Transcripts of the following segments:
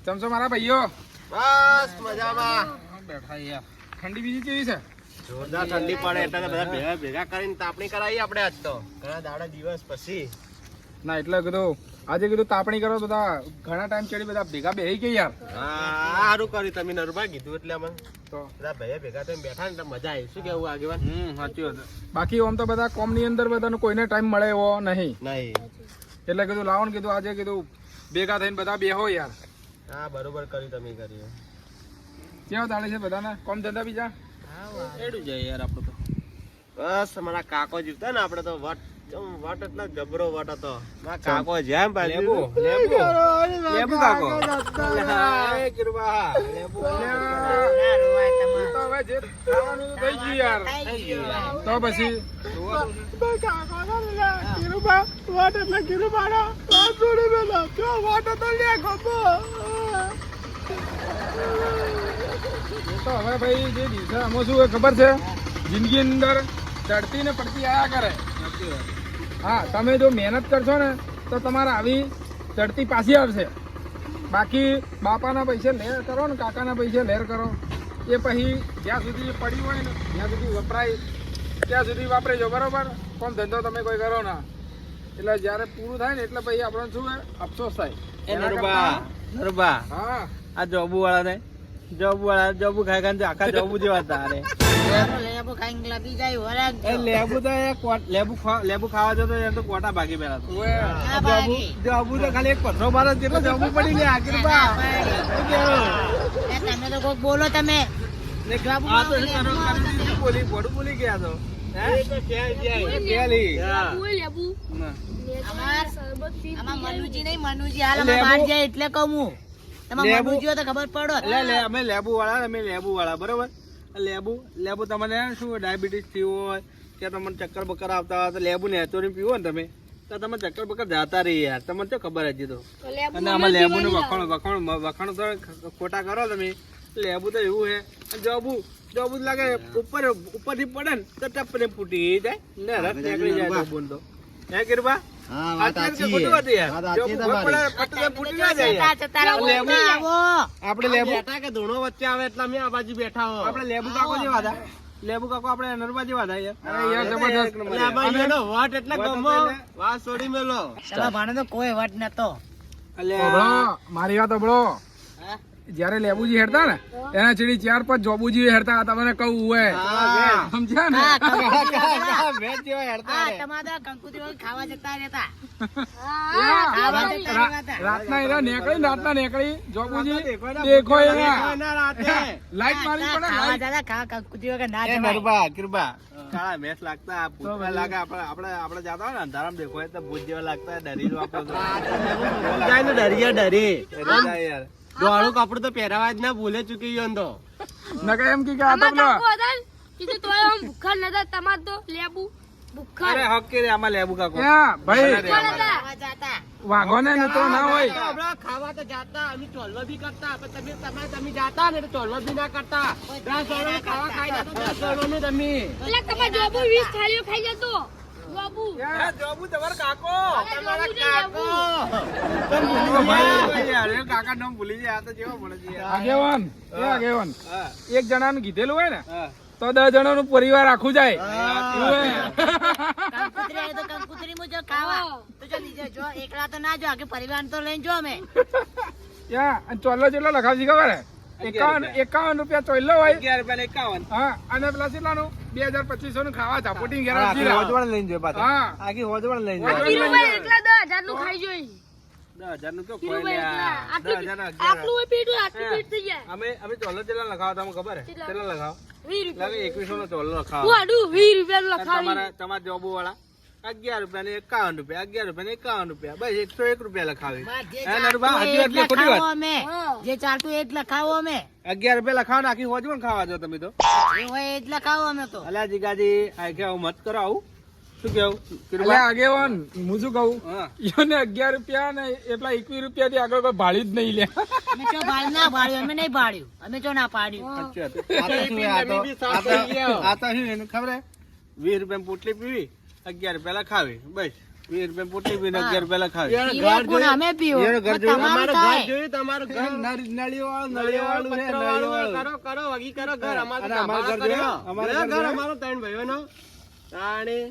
ચમચો મારા ભાઈઓ બસ મજામાં બેઠા યાર. ઠંડી બીજી કેવી છે? જોરદાર ઠંડી પડે એટલે બધા ભેગા કરીને તાપણી કરાવી આપણે આજ તો ઘણા દાડા દિવસ પછી. ના એટલે કીધું આજે કીધું તાપણી કરો બધા ઘણા ટાઈમ ચડી બધા ભેગા બેહી ગયા યાર. હા સારું કર્યું તમે નરબા કીધું એટલે અમને તો બધા ભાઈ ભેગા થઈને બેઠા ને એટલે મજા આવી. શું કેવું આગેવાન? સાચી વાત. બાકી આમ તો બધા કોમની અંદર બધાને કોઈને ટાઈમ મળે એવો નહીં નહીં એટલે કીધું લાવો ને કીધું આજે કીધું ભેગા થઈને બધા બેહો યાર. હા બરોબર કર્યું તમે કર્યું. કેવા ચાલે છે બધાને કોમ ધંધા બીજા? એડું જાય યાર આપણે તો. બસ અમારા કાકો જીવતા ને આપણે તો વટ એટલે જબરો વટ હતો. મારા કાકો જેમ લેબુ કાકો એ કિરવા લેબુ તો હવે જે ખાવાનું તો થઈ ગયું યાર. તો પછી તો હવે ભાઈ જે દિવસે આમાં શું હોય ખબર છે, જિંદગી અંદર ચડતી ને પડતી આયા કરે. હા તમે જો મહેનત કરશો ને તો તમારે આવી ચડતી પાછી આવશે. બાકી બાપાના પૈસે લેર કરો ને કાકાના પૈસે લેર કરો એ પછી જ્યાં સુધી પડી હોય ને જ્યાં સુધી વપરાય ત્યાં સુધી વાપરેજો બરોબર. કોમ ધંધો તમે કોઈ કરો ના એટલે જ્યારે પૂરું થાય ને એટલે પછી આપણને શું અફસોસ થાય. નરબા હા આ જોબુ વાળા ને જોબુ ખાઈ ખાઈને આખા જોબુ જેવા હતા. અરે લેબુ ખાવા જતો એમ તો કોટા ભાગી પેલા જોબુ તો ખાલી એક પથરો મારો જેટલો જોબુ પડી ગયા. તમે તો કોક બોલો તમે બોલી ગયા તો મનુજી નહીં મનુજી હાલ અમે બહાર જાય એટલે કહું હું તમે મનુજીઓ તો ખબર પડો. અમે લેબુ વાળા બરોબર. લેબુ તમને શું ડાયાબિટીસ થયું હોય કે તમને ચક્કર બક્કર આવતા હોય તો લેબુ નેચોરી પીવો ને તમે તો તમે ચક્કર બક્કર જતા રહી યાર. તમને તો ખબર હતી તો. અને આમાં લેબુ નું વખાણ તો ખોટા કરો તમે. લેબુ તો એવું છે જોબુ લાગે ઉપરથી પડે ને તો ટપને ફૂટી જાય ને રસ નીકળી જાય જોબુ તો. હે કિરબા આપડે લેબુ કે ધૂણો વચ્ચે આવે એટલે અમે આ બાજુ બેઠા હો. આપડે લેબુ કાકો જેવા હતા. લેબુ કાકો આપડે નરબા જેવા હતા વટ એટલે ગમો વાત છોડી મેલો. ભાણે તો કોઈ વટ નતો. મારી વાત સાંભળો. જયારે લેબુજી હેડતા ને એના ચીડી 4-5 જોબુજી હેડતા હતા. મને કહું હોય સમજ્યા ને ખાવા જતા રહેતા રાતના નીકળી જોબુજી દેખો લાઈટ મારી પડે. નરબા કિરબા કાળા મેસ લાગતા ભૂત લાગે. આપડે જાતા હોય ને અંધારામાં દેખો તો ભૂત જેવા લાગતા. ડરી ડરી યાર દોડું કપડું તો પહેરાવા જ ના ભૂલે ચૂકી ગયો તો નકે એમ કે આ તો કીધું તો આમ ભૂખા નતા તમાર તો લેબુ ભૂખા. અરે હક કે આમાં લેબુ કાકો ભાઈ જાતા વાઘો ને તો ના હોય. ખાવા તો જાતા અમે ચોલવા બી કરતા પણ તમે જાતા ને ચોલવા બી ના કરતા. 10 જણો ખાવા ખાઈ જતો 10 જણો ને તમે એટલે તમાર જોબુ 20 થાળીઓ ખાઈ જતો. જોબુ તમારા કાકો કાકા નામ ભૂલી જાય. આ તો જેવા મળે છે આગેવાન એક જણાનું કીધેલું હોય ને તો 10 જણાનું પરિવાર આખું જાય. કંકુતરી મુજબ ખાવા તો જો એકલા તો ના જો આખે પરિવાર તો લઈને જો અમે ચોલ્લો જેટલો લખાવજી ખબર 51 રૂપિયા ચોલ્લો હોય. 51 હા અને પેલા કેટલાનું 2000-2500 નું ખાવા ઝાપોટી ઘેર લઈને જોઈએ પાછા. આખી હોજવાળ લઈને એટલા 10,000 નું ખાઈ જોઈ. 10,000 નું તો આટલું પેટું આટલું પેટ થઈ જાય. અમે ચોલ્લો જેટલા લખાવતા તમને ખબર છે કેટલા લખાવ 20 લાગે 2100 નો ચોલ્લો લખાવ. 20 રૂપિયા નું લખાવી. તમારા જોબુ વાળા 11 રૂપિયા ને 51 રૂપિયા 11 રૂપિયા ને 51 રૂપિયા બસ 101 રૂપિયા લખાવી. જે ચાલતું એ જ લખાવો અમે. 11 રૂપિયા લખાવો આખી હોજ પણ ખાવા જો તમે તો એ હોય એ જ લખાવો અમે તો. અલ્યા જીગાજી આ કેવું મત કરો આવું. શું કેવું આગેવાન હું શું કહું એને 11 રૂપિયા ને એટલા 21 રૂપિયા થી આગળ કોઈ ભાડી જ નહીં લે. અમે ચો ભાડ ના ભાડ્યું અમે નહીં ભાડ્યું અમે ચો ના પાડ્યું. આ તો શું ખબર 20 રૂપિયા પોટલી પીવી 11 રૂપિયા લખાવી બસ ₹20 પોટી પીને ₹11 લખાવે. પીવે કોણ? અમે પીવો એનો ઘર પણ જોયું? તમારું અમારું થાય. ઘર જોયું? તમારું ઘર નળીવાળું છે, નળીવાળું. કરો વગી કરો ઘર અમારું અને અમારું ઘર જોયું? અમારું ઘર ઘર જોયું? અમારું 3 ભાઈઓનો તાણી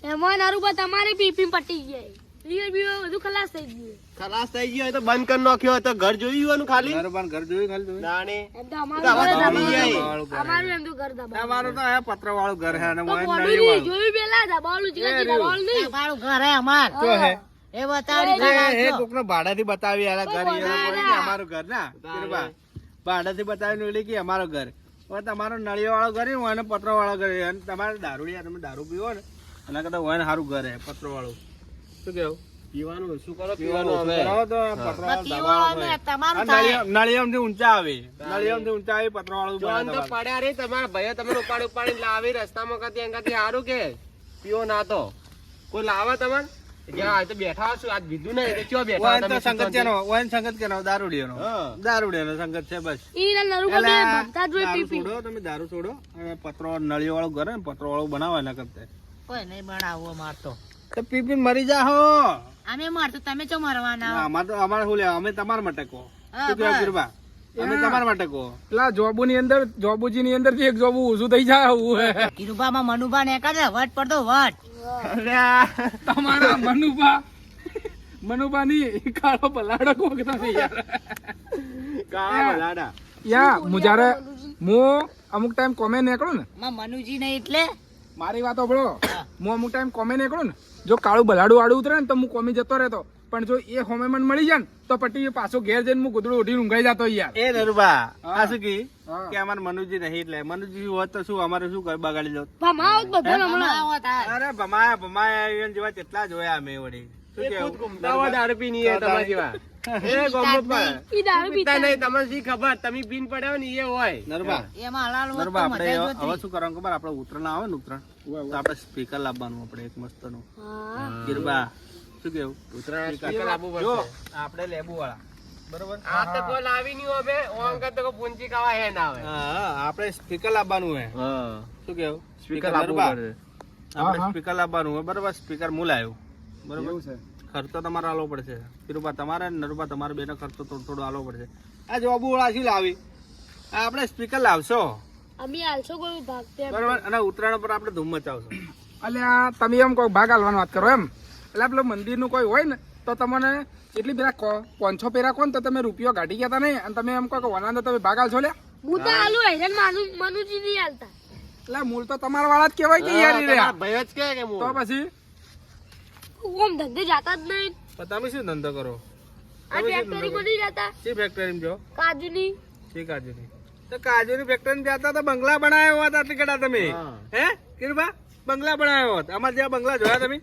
એમાં નરુબા તમારે પીપી પટી જાય બીઓ બીઓ બધું ખલાસ થઈ ગયું ખલાસ થઈ ગયો હોય તો બંધ કરી નાખ્યો હોય તો ઘર જોયું એનું ખાલી નરબાન ઘર જોયું ખાલી જોયું? તાણી એમ તો તો અમારું આવા ઘર દબાઈ દબાવવાનું. જાય. અમારું એમ તો ઘર દબાવવાનું. અમારું તો હે પતરાવાળું ઘર હે અને તો મોય મોઢું નળીવાળું. નહીં, જોયું પેલા દબાવવાનું છે કે દબાવવાનું નહીં. તમારું ઘર હે અમાર તો હે એ બતાડી ખરા એ છો. કોકનો ભાડાથી બતાવી આલા ઘર ઈ એનો કોઈ કે અમારું ઘર ના કિરબા ભાડાથી બતાવીને ઓલી કે અમારું ઘર હવે તમારો નળીવાળો ઘર હોય ને પતરાવાળો ઘર હોય. અને તમારે દારૂડિયા તમે દારૂ પીવો ને એના કરતા હોય ને સારું ઘર હે પતરાવાળું. શું કેવું? પીવાનું શું કરો પીવાનું પીવાનું હવે કરાવો તો પતરાવાળું પીવો દબાવવાનું અમે, હોય. તમારું આ થાય. નળિયામથી ઊંચા આવે નળિયામથી ઊંચા આવે પતરાવાળું જોન બને તો તમારે. પડ્યા રે તમારા ભાઈઓ તમને ઉપાડી લાવી રસ્તામાં કદી અંગાથી સારું કે પીવો ના તો કોઈ લાવે તમારે જ્યાં આ તો બેઠા હશો આજ બીજું નહીં તો ચો બેઠા ઓય તમે તો સંગત કેનો ઓય સંગત કેનો દારૂડિયાનો હા. દારૂડિયાનો સંગત છે બસ. ઈ ને નરુબા બે એલા, ભમતા જ હોય દારૂ પીપી. છોડો તમે દારૂ છોડો અને પતરો નળીવાળું ઘર હે ને પતરાવાળું બનાવો એના કરતા કોઈ નહીં બનાવવું અમાર તો તો પી મરી જાહો. અમે મરતો તમે ચો મરવાના અમાર તો અમારે શું લેવા અમે તમારા માટે કહો. હા, શું કહેવાય બસ. ગિરબા? અમે તમારા માટે કહો. પેલા જોબુની અંદર જોબુજી ની અંદર એક જોબુ ઓછું થઈ જાય આવું હે. કિરુબામાં મનુબા ને કાઢે વટ પડતો વટ તમારા મનુબા ની કાળો બલાડો કોક નથી યાર. કાળા ભલાડા. યા હું જયારે હું અમુક ટાઈમ કોમે નીકળું ને માં મનુજી ને એટલે મારી વાત સાંભળો હું અમુક ટાઈમ કોમે નીકળું ને જો કાળું બલાડું આડું ઉતરે ને તો હું કોમી જતો રહેતો પણ જો એ હોમે મને મળી જાય ને તો પટી પાછો ઘેર જઈને હું ગુદડું ઉઠી ઊંઘાઈ જતો યાર. એ નરુબા હા. આ શું કી હા. કે અમારે મનુજી નહીં એટલે મનુજી હોત તો શું અમારે શું કર બગાડી દો. ભમાવો જ બધો હમણાં. ભમાવો થાય. અરે ભમાયા એને જેવા કેટલા જોયા અમે વળી. શું એ કેવું? ખુદ ઘૂમતા હોય દારૂ પીને એ તમારા જેવા. એ ગોમત પર. ઈ દારૂ પીતા પીતા નહીં તમને શી ખબર તમે પીને પડ્યા હોય ને એ હોય નરુબા એમાં હલાલ વસ્તુ નરુબા આપણે મજા હવે જોતી. શું કરવાનું ખબર આપણે ઉત્તરાયણ આવે ને ઉત્તરાયણ તો આપણે સ્પીકર લાવવાનું આપણે એક મસ્ત નું હા. ગિરબા શું કેવું? ઉત્તરાયણ સ્પીકર સ્પીકર આપવું પડશે. જો આપણે લેબુ વાળા બરોબર આ તો કોઈ લાવી નહીં હવે ઓમ કરતો કોઈ પૂંચી ખાવા હે ના આવે હા આપણે સ્પીકર લાવવાનું હે હા શું કેવું? સ્પીકર નરુબા? લાવવું પડે આપણે હા. સ્પીકર લાવવાનું હોય બરોબર સ્પીકર હું લાવ્યો બરોબર એવું છે. ખર્ચો તમારે આલવો પડશે કિરુબા તમારે ને નરુબા તમારે બેનો ખર્ચો થોડો થોડો આલવો પડશે. આ જોબુ વાળા શું લાવી આ આપણે સ્પીકર લાવશો અમે હાલશો કોઈ ભાગ તે બરોબર અને ઉત્તરાયણ પર આપણે ધૂમ મચાવશો. અલ્યા તમે એમ કોઈ ભાગ હાલવાની વાત કરો એમ એટલે પેલું મંદિરનું કોઈ હોય ને તો તમને એટલી પેલા 500 પેરા કોણ તો તમે રૂપિયો કાઢી ગયા તા નહીં અને તમે એમ કહો કે વનાંદર તમે ભાગ હાલશો લ્યા મુદ્દા હાલુ હેરાન મનુજી નહીં હાલતા. એટલે મૂળ તો તમારા વાળા જ કહેવાય કે યાર ઈ રહ્યા. ભાઈ જ કે તો પછી ઓમ ધંધે જાતા જ નહીં. પણ તમે શું ધંધો કરો? આ ફેક્ટરી બની જતા શી ફેક્ટરી જો કાજુની. શી કાજુની? તો કાજુની ફેક્ટરી જતા તો બંગલા બનાવ્યો હોત આટલી કડા તમે હા. હે કિરુબા બંગલા બનાવ્યો હોત અમારે જેવા બંગલા જોયા તમે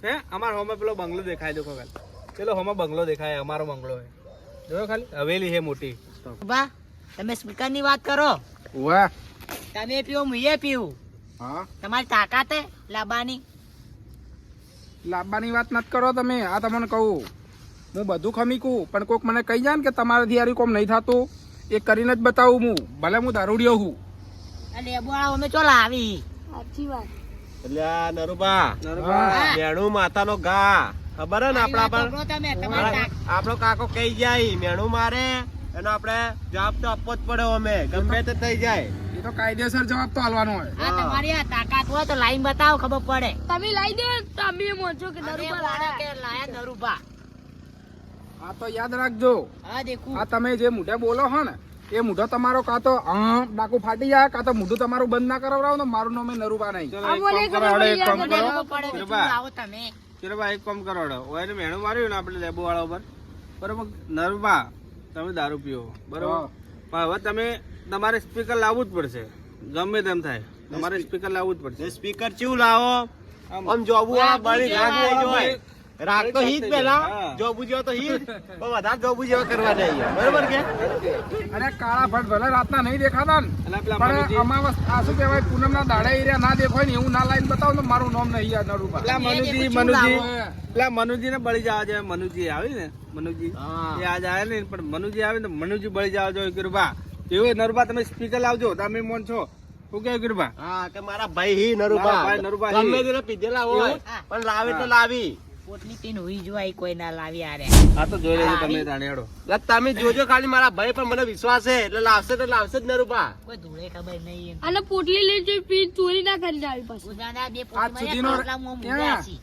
હે અમારા હોમાં પેલો બંગલો દેખાય દેખો ખાલી પેલો હોમાં બંગલો દેખાય અમારો બંગલો હે જોયો ખાલી હવેલી હે મોટી. બા તમે સ્પીકર ની વાત કરો વાહ તમે પીવો હું એ પીવું હા તમારી તાકાત હે લાબાની લાંબાની વાત નથી કરો તમે આ તમને કહું હું બધું ખમી કું પણ કોઈક મને કહી જાય ને કે તમારાથી યાર કોમ નહીં થતું એ કરીને જ બતાવું હું ભલે હું દારૂડિયો હું આ લેબુ વાળા અમે ચોલા આવી સાચી વાત. એટલે આ નરુબા નરુબા મેણું માથાનો ઘા ખબર હે ને આપણા પર પકડો તમે તમારી તાકાત. આપણો કાકો કહી જાય મેણું મારે એનો આપણે જવાબ તો આપવો જ પડે અમે ગમે તે થઈ જાય એ તો કાયદેસર જવાબ તો હાલવાનો હોય આ તમારી આ તાકાત હોય તો લાઈન બતાવો ખબર પડે તમે લાવી દો તો અમે એમ વાંચો કે અમે નરુબા વાળા લાયા. કે લાયા નરુબા આ તો યાદ રાખજો હા દેખું આ તમે જે મૂઢે બોલો હો ને એ મૂઢો તમારો કાં તો ડાકુ ફાટી જાય કાં તો મૂઢું તમારું બંધ ના કરાવરાવો ને મારું નામ એ નરુબા નહીં ચલો આ એક બોલે કામ ખબર કરો પડી એક કામ જાય કરો ખબર પડે કે કિરુબા શું લાવો તમે કિરુબા એક કામ કરો ઓય મેણું માર્યું ને આપણે લેબુ વાળા ઉપર બરોબર નરુબા તમે દારૂ પીવો બરોબર પણ હવે તમે તમારે સ્પીકર લાવવું જ પડશે ગમે તેમ થાય તમારે સ્પીકર લાવવું જ પડશે. સ્પીકર ચેવું લાવો આમ જોબુ વાળા બળી રાખ નહીં જોય રાખ તો હીજ પેલા હા. જોબુ જેવો તો હીજ પણ વધારે જોબુ જેવા કરવા નહીં બરોબર કે અને કાળા ભટ ભલે રાતના નહીં દેખાતા ને એટલે પેલા પણ મનુજી- અમાવસ આ શું કહેવાય પૂનમના દાડા એરિયા ના દેખાય ને એવું ના લાઈન બતાવો ને મારું નામ નહીં યાદ નરુબા પેલા મનુજી દેખો ચેવું મનુજી લાવો. પેલા મનુજી ને બળી જવા જોઈએ મનુજી આવી ને મનુજી હા. એ આજ આવે ને પણ મનુજી આવે ને મનુજી બળી જવા જોઈએ કિરુબા એવું નરુબા તમે સ્પીકર લાવજો તમે મોન છો શું કેવું કિરુબા હા કે મારા ભાઈ હી નરુબા મારા ભાઈ નરુબા હી. ગમે તેને પીધેલા હોય હા. પણ લાવે તો લાવી પોટલી પીને હુઈ જોવાય કોઈ ના લાવી આરે આ તો જોઈ લેજો તમે તાણે હેડો. એટલે તમે જોજો ખાલી મારા ભાઈ પર મને વિશ્વાસ છે એટલે લાવશે તો લાવશે જ નરુભા. કોઈ ધૂળે ખબર નહીં અને પોટલી લઈને જઈ પી ચોરી ના કરી આવી પાછી. ઉદાના બે આજ સુધીનો પોટલી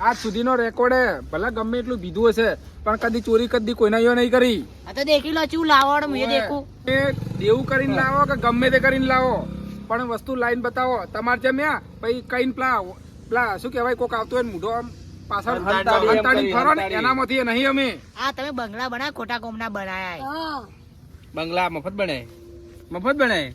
આજ સુધીનો રેકોર્ડ ભલે ગમે એટલું પીધું હશે પણ કદી ચોરી કદી કોઈના યો નહીં કરી. આ તો દેખી લો ચૂ લાવડ મેં દેખું એ દેવું કરીને લાવો કે ગમે તે કરીને લાવો પણ વસ્તુ લાઈન બતાવો. તમારે જેમ પછી કઈ પેલા શું કહેવાય કોક આવતો હોય ને મૂઢો આમ પાછળ હંતાડીને ફરો ને એનામાંથી એ નહીં અમે. આ તમે બંગલા બનાવ ખોટા કોમના બનાયા હા બંગલા મફત બને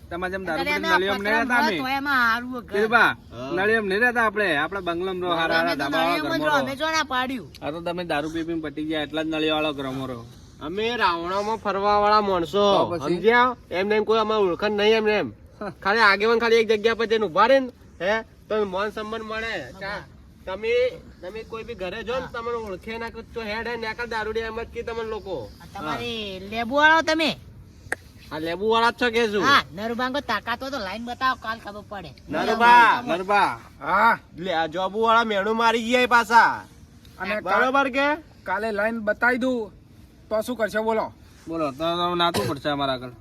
તમારે જેમ દારૂ પીને નળિયમ નહીં રહેતા અમે એમાં હારું કીધું નળિયમ નહીં રહેતા આપણે બંગલામાં રહો, હારા હારા ધાબાવાળા ઘરમાં રહો. અમે જો ના પાડ્યું આ તો તમે દારૂ પી પીને પટી ગયા એટલા જ નળિયાવાળો ઘરમાં રહો. અમે રાવણામાં ફરવા વાળા માણસો તો પછી? સમજ્યા? એમને એમ કોઈ અમારે ઓળખાણ નહીં એમને એમ ખાલી આગેવાન ખાલી એક જગ્યા પર જઈને ઉભા રહે ને હે તો માન સન્માન મળે. તમે કોઈ બી ઘરે જો ને તમને ઓળખે ના તો હેડ હે નેકર દારૂડિયા એમ જ કે તમને લોકો તમારે લેબુ વાળો તમે આ લેબુ વાળા જ છો કે શું? હા નરુબાંગો તાકાત હોય તો લાઈન બતાવો કાલ ખબર પડે નરબા હા લે આ જોબુ વાળા મેણું મારી ગયા એ પાછા અને બરોબર કે કાલે લાઈન બતાવી દઉં તો શું કરશો બોલો? બોલો તો નાતું પડશે અમારા આગળ.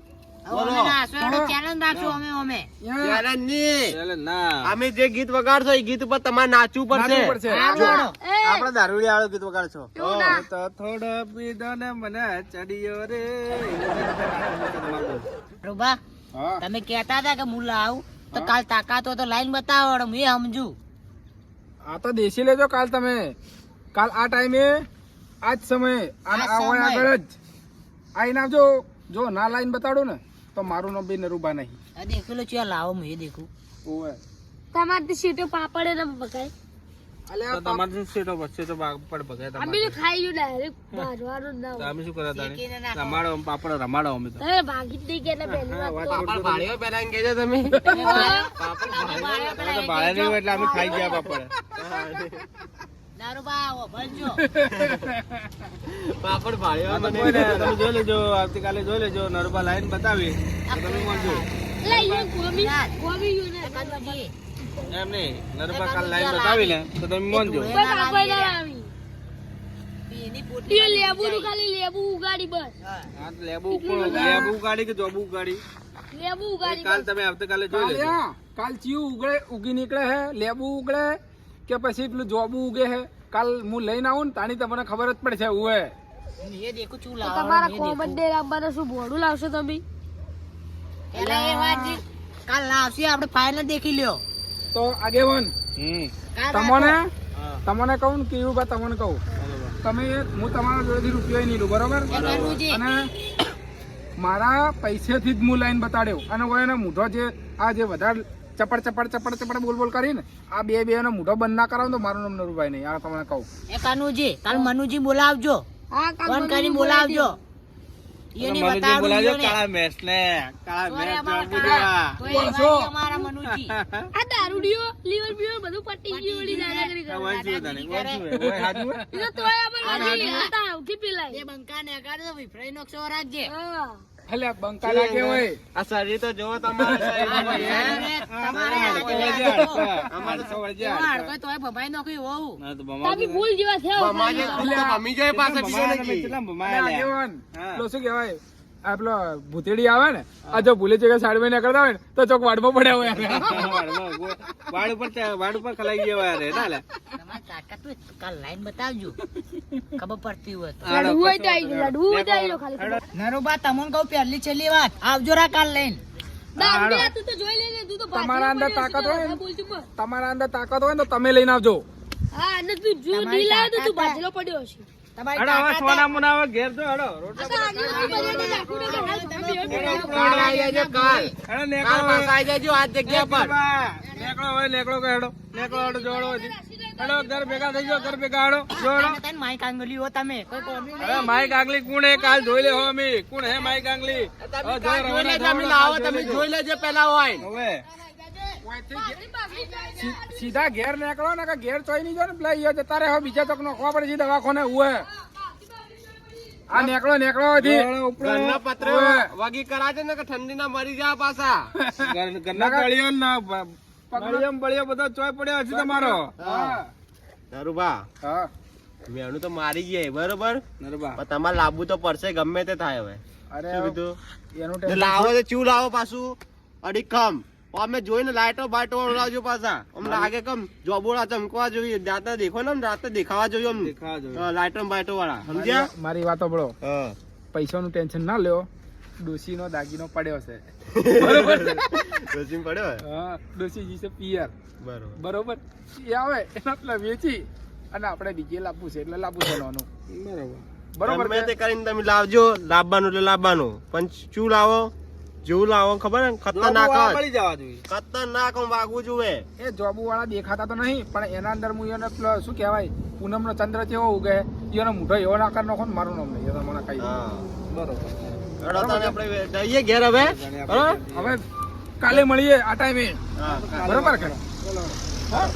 ચેલેન્જ રાખશું અમે ચેલેન્જ ની. ચાલે ના અમે જે ગીત વગાડશો એ ગીત ઉપર તમારે નાચવું પડશે. નાચવું પડશે. આપણે દારૂડિયા વાળું ગીત વગાડશો. એવું ના. તો થોડો પીધો ને મને ચડિયો રે. રૂબા હા તમે કહેતા હતા કે હું લાવું તો કાલ તાકાત હોય તો લાઈન બતાવો હું એ સમજુ આ તો દેશી લેજો કાલ તમે. કાલ આ ટાઈમે આ જ સમયે અને આ આ હોય સમય. આગળ જ આઈને આવજો. જો ના લાઈન બતાડું ને તો મારું નામ બી નરુબા નહીં. દેખી લો ચિયા લાવો હું એ દેખું ઓવે. તમારે સીટો પાપડે ને બકાય અલ્યા તો તમારે સીટો બચશે તો પડ ભગાય અમે તમારે. તો ખાઈ ગયું ડાયરેક્ટ બાજવાનું જ ના તો હોય. અમે શું કર્યા શેકીને તાણે? નાખો. રમાડો પાપડ રમાડો અમે તો. તમે ભાગી જ નહીં ગયા એટલે પહેલી વાત તો. પાપડ ભાળ્યો પેલા એમ કહેજો તમે. તમે તો ભાડે નહીં હોય એટલે અમે ખાઈ ગયા પાપડ. દારૂબા આવો ભરજો પાપડ ભાળ્યો આ તો મને. કોઈ નહીં, તમે જોઈ લેજો આવતીકાલે જોઈ લેજો નરુબા લાઈન બતાવી તો તમે માનજો. એટલે એ ગોમી ગયું ને. કાનુજી, એમ નહીં નરુબા કાલ લાઈન બતાવી ને તો તમે માનજો. કોઈ પાપડ ના આવી. એની પોટલી એ લેબુનું ખાલી લેબુ ઉગાડી બસ. આ તો લેબુ ઉગાડી કે જોબુ ઉગાડી લેબુ એ ઉગાડી કાલ બસ. તમે આવતીકાલે જોઈ લેજો. કાલ ચિયું ઉગી નીકળે હે, લેબુ ઉગડે કે પછી પેલું જોબુ ઉગે હે. કાલ હું લઈને આવું ને તાણી તમને ખબર જ પડશે. ઉવે એ દેખું ચૂ તો લાવો તમારા કોમન ડે રમવાના શું ભોળું લાવશો તમે? પેલા એ વાત જી, કાલ લાવશે આપણે ફાઇનલ દેખી લ્યો તો આગેવાન કાલ તમને રાખો. તમને કહું ને કેવું બા તમને કહું તમે હું તમારા જોડેથી રૂપિયો નહીં લઉં બરોબર. એ કાનુજી, અને મારા પૈસેથી જ હું લાઈન બતાડ્યો અને હું એનો મૂઢો જે આ જે વધારે ચપડ બોલ બોલ કરીને આ બે નો મૂઢો બંધ ના કરાવું તો મારું નામ નરુભાઈ નહીં. આ તમને કહું. એ કાનુજી કાલ મનુજી બોલાવજો હા કાલ ફોન મને કરીને બોલાવી બોલાવજો એની મનુજી બતાડું બોલાવજો, ઈયોને. કાળા મેસ ને કાળા તોય મેસ અમારા જોબુ કાળા, જેવા. તોય બોલશો. એવાય અમારા મનુજી આ દારૂડિયો લીવર બીવર બધું પટી ગયું વળી દાદાગીરી કરે. વંશી હતા ને, વંશી હોય. ઓય હાચું હોય? એ તો તોય અમારે હજી હતા આવથી પેલાય. એ બંકા ને કાઢો વિફરાઈ નો ક્ષો રાખજે હા. એટલે બંકા ના કહેવાય. આ શરીર તો જોવો તમારે તમારે અમારે સવારે હાડકો તોય ભભાઈ નોખી હોવું ના તો તમે ભૂલ જેવા થયા ભમાજે ખૂબ તો ભમી જાય પાછા બીજો નથી. અને આગેવાન હા. પેલો શું કહેવાય આ પેલો ભૂતેડી આવે ને આ જો ભૂલે જગ્યાએ સાઈડમાં નીકળતા હોય ને તો ચોક વાડમાં પડ્યા હોય. વાડ ઉપર ખલાઈ ગયા યાર ના લે. તમારે તાકાત હોય તો કાલ લાઈન બતાવજો ખબર પડતી હોય તો. લડવું હોય તો આવી જાઓ, લડવું હોય તો આવી જાઓ ખાલી. નરુબા તમને કહું પહેલી છેલ્લી વાત આવજો રા કાલ લઈને દારૂડિયા તું તો જોઈ લેજે, તું તો તમારા અંદર ભાજપમાં તાકાત હોય ને? પડ્યો છે, બોલતું બસ. તમારા અંદર તાકાત હોય ને તો તમે લઈને આવજો. હા અને તું જો તમારી નહીં લાવ્યો તો તું તાકાત ભાજલો પડ્યો હશે. તમારી હેડો હવે તાકાત સોના મુના હવે ઘેર જો હેડો. આ તો આગળ બધાને રાખું ને કે હાલ તમે બે ભેગા કાલ આવી જાજો કાલ. હેડો કાલ નેકળો પાછા આવી જાજો આ જ જગ્યા પર. નેકળો હવે નેકળો કે હેડો હેડો જોડો હજી. હેડો ઘર ભેગા થઈ જાઓ, ઘર ભેગા હેડો જોડો. તને માઈક આંગળી હો તમે કોઈ કોમી નહીં. અરે માઈક આંગલી કોણ હે કાલ જોઈ લે હો અમે કોણ હે માઈક આંગલી. તમે કાલ જોઈ લેજો, અમે લાવો તમે જોઈ લેજો પેલા હોય. હવે સીધા ઘેર નીકળો ને કે ઘેર ચોઈ નહીં જો ને પેલા ઈયો જતા રહે હવે બીજા ચોક નોખવા પડે છે દવાખાને. ઉવે આ નીકળો હજી. ઘરના પત્ર ઓવે. વગી કરાજે ને કે ઠંડીના મરી જાવ પાછા. ઘરના તળિયો ના બળિયો બધો ચોય પડ્યો હશે તમારો. હા નરુભા હા મેનું તો મારી ગયા બરોબર, નરબા પણ તમારે લાવવું તો પડશે ગમે તે થાય હવે. અરે શું કીધું? એનું ને ટેન્શન લાવો તો ચીવ લાવો પાછું અડીખમ. અમે જોઈને લાઈટો બાઈટો લાવજો પાછા. અમ લાગે કમ જોબોળા ચમકવા જોઈએ, રાતે દેખો ને રાતે દેખાવા જોઈએ અમને. દેખાવા જોઈએ. લાઈટો બાઈટો વાળા સમજ્યા? મારી વાતો પડો, હા. પૈસાનું ટેન્શન ના લ્યો, ડોશીનો દાગીનો પડ્યો છે. રસીમ પડ્યો હે? હા, ડોશી જી છે પિયર, બરોબર. બરોબર, એ આવે એના પેલા વેચી અને આપણે બીજે લાવવું છે એટલે લાવવું છે નાનું. બરોબર બરોબર ગમે તે કે? કરીને તમે લાવજો, લાવવાનું એટલે લાવવાનું, પણ શું લાવો જેવું લાવો ખબર ને, ખતરનાક જ. મળી જવા જોઈએ. ખતરનાક વાગવું જોઈએ. એ જોબુ વાળા દેખાતા તો નહીં, પણ એના અંદર હું એને પેલો શું કહેવાય, પૂનમનો ચંદ્ર કેવો ઉગે એનો મોઢો એવો નાકાર નાખો ને મારું નામ નહીં, એ તો મને કહી દો. હા. બરોબર હેડો તાણે આપણે જઈએ ઘેર હવે. બરોબર? હવે કાલે મળીએ આ ટાઈમે, હા. બરોબર કે? ચલો હા?